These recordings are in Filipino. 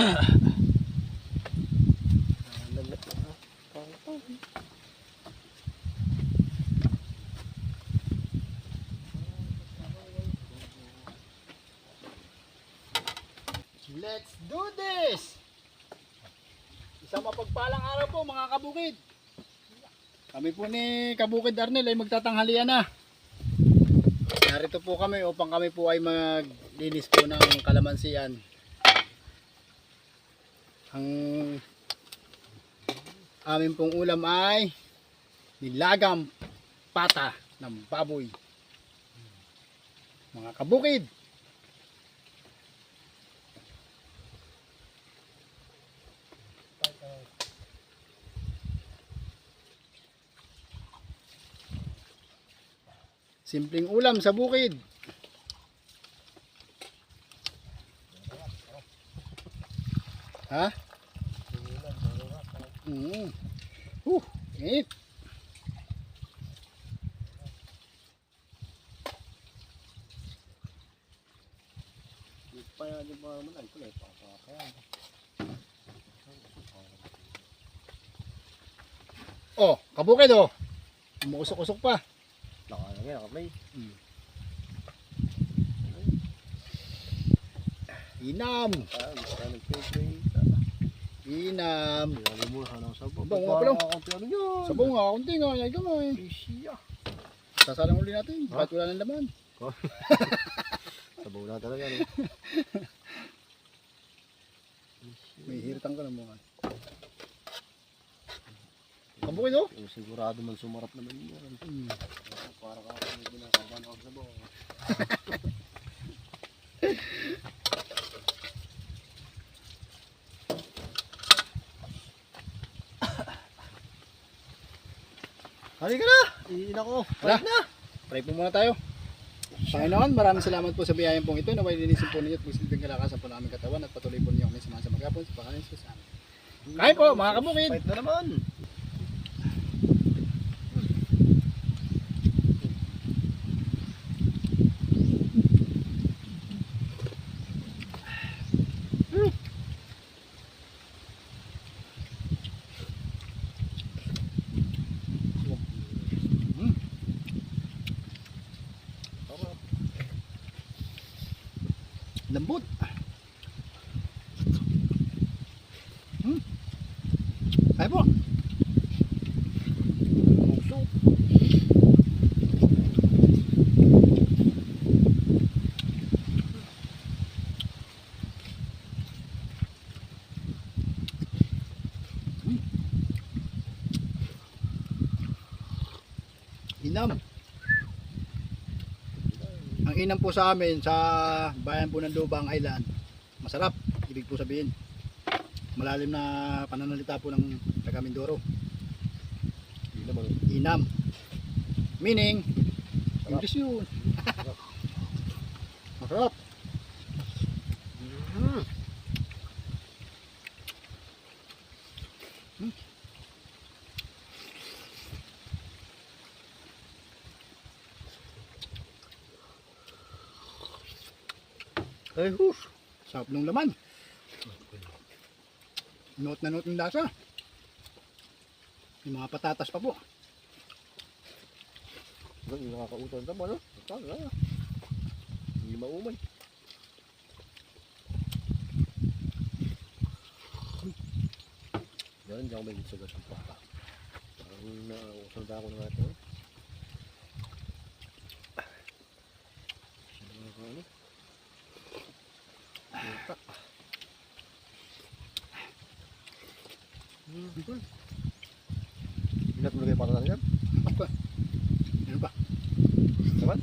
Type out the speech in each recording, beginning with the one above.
Let's do this! Isang mapagpalang araw po mga kabukid. Kami po ni Kabukid Arnel ay magtatanghalian na. Narito po kami upang kami po ay maglinis po ng kalamansian. Ang amin pong ulam ay nilagang pata ng baboy. Mga kabukid. Simpleng ulam sa bukid. Ha? Init. Oh, kabukid oh. Umusok-usok pa. Nakakaya kamay. Inam. Inam. Sabong nga pala. Sabong nga, kunti nga. Ay kamay. Sasalang uli natin. Bakit wala ng laman? Sabaw na talaga. No? May hiritang ka ng mga. Kabukid oh. Sigurado man sumarap naman yun. Para ka kung ginakaban ako sa buong. Halika na! Iina ko. Wala na! Pray po muna tayo. Panginoon, maraming salamat po sa biyayang pong ito. Naway linisin po ninyo at magsilbing kalakasan po ng aming katawan at patuloy po ninyo kami samahan sa maghapon sa pangalan sa amin. Kain po mga kabukid! Fight na naman! Lambot. Ay po. Bugso. Inam. Ang inam po sa amin sa bayan po ng Lubang Island, masarap, ibig po sabihin malalim na pananalita po ng taga Mindoro. Inam meaning English yun. Masarap. Ay hus, sarap ng laman. Note na note yung lasa. Yung mga patatas pa po. Yung nakakautan na ba, no? Hindi maumay. Yan, diyan ko may sugat ng papa. Parang nauusan na ako na ito. Ano? Ingat mo lagay para na yan? Apa? Ano ba? Naman?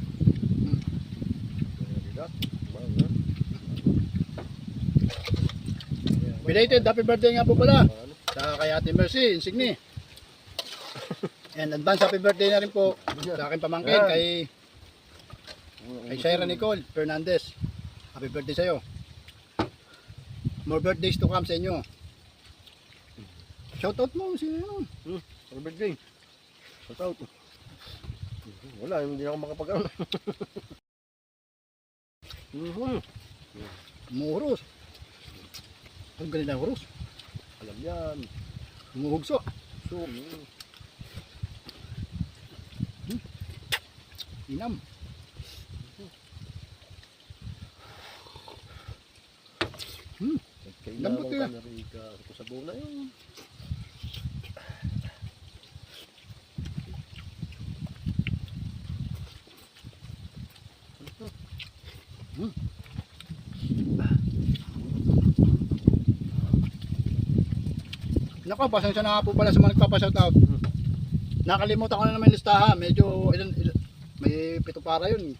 Belated happy birthday nga po pala sa kay Ate Mercy Insigne. And advance happy birthday na rin po sa aking pamangkin kay Shaira Nicole Fernandez. Happy birthday sa'yo. More birthdays to come sa inyo. Shoutout mo sino yun? Happy birthday. Shoutout. Wala, hindi ako makapag-ano. Muros. Ang galing ng horus. Alam yan. Umuhugso. So, Inam. Lambot kailangan yun. ka na rin ka sa buong na yun. Nako, pasensya na nga po pala sa mga nagpapashoutout. Nakalimutan ko na naman yung listahan. Medyo may 7 para yun.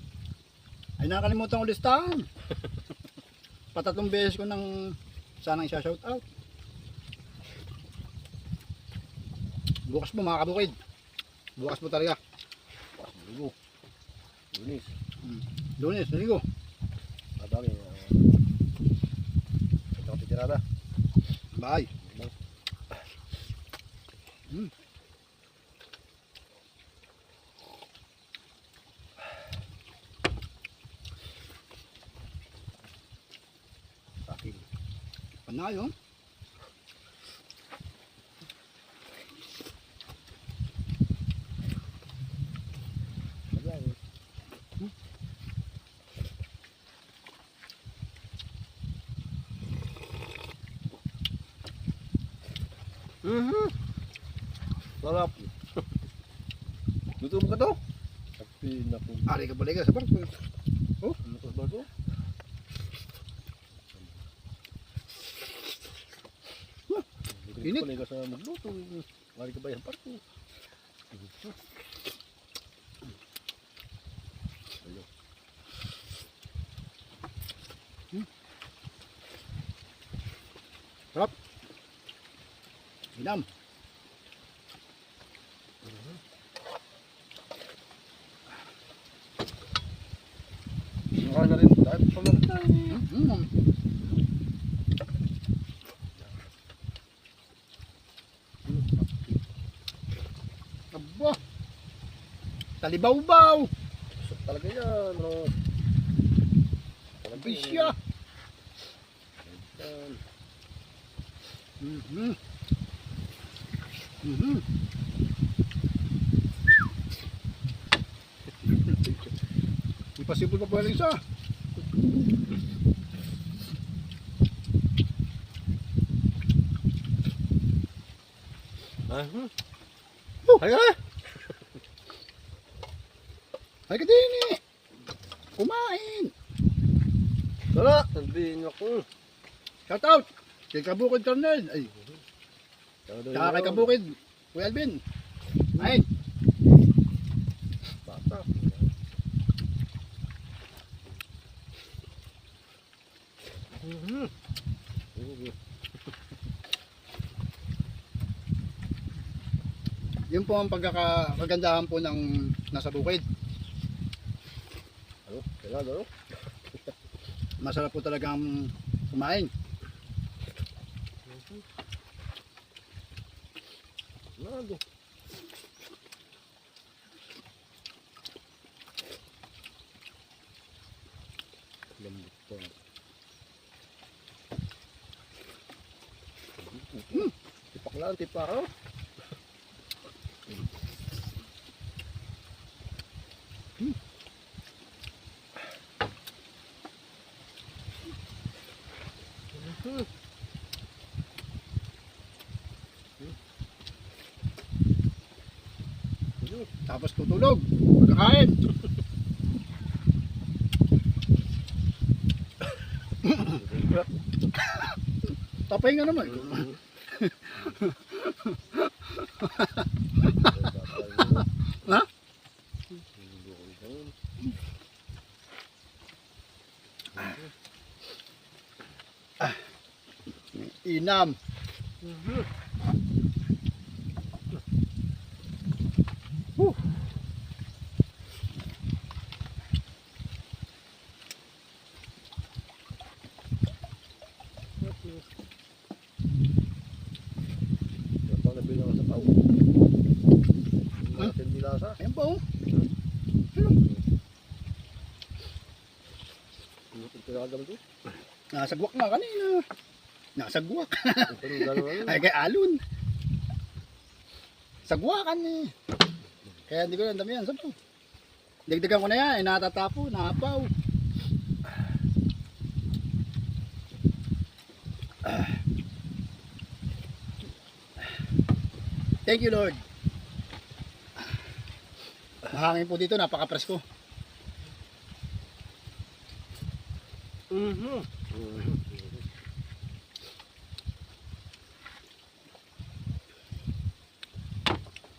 Ay nakalimutan ko listahan. Patatlong beses ko nang sanang isa-shoutout. Bukas po mga kabukid. Bukas po talaga. Ligo. Lunis. Lunes, Ligo. Abang eh. Ito ko titirada. Bye. Akin. Panay oh. Abang eh. Sarap. Luto mo ka to? Tapi na po. Ari ka baliga sa barko. Oh, ano ka ba to? Init. Init ka sa magluto. Mari ka ba yan parko? Ayun. Sarap. Inam. Nakain na rin. Dahil pala rin tayo. Aba. Talibaw-baw. Gusto talaga yan. No? Bisya. Yan. Ipasipol pa pala isa. Ay ka! Ay ka din eh. Kumain. Tara! Sabihin ako. Shout out. Kay Kabukid Cornel. Ay, saka kay Kabukid. Kuya Alvin. Ay. Bata. Yun po ang pagkakagandahan po ng nasa bukid. Ano? Kailan ano? Masarap po talagang kumain. Nado. Lambot to. Tipak lang, tipak oh. Tapos tutulog. Pagkakain. Papahinga naman. Ha? Inam. Ito na bilang sa pao. Natin bilasa. Ayan po. Ito na agam to. Nasagwak na kanina. Nasagwak. Pero gano'n Ay, kay Alon. Sagwakan eh. Kaya hindi ko lang dami yan. Sabi ko. Dagdagan ko na yan. Eh, natatapo, naapaw. Thank you, Lord. Mahangin po dito, napaka-presko.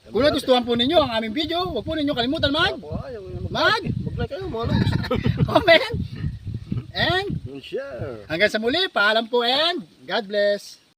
Kung nagustuhan po ninyo ang aming video, huwag po ninyo kalimutan Mag-like kayo mga logs. comment, and And share. hanggang sa muli, paalam po and God bless.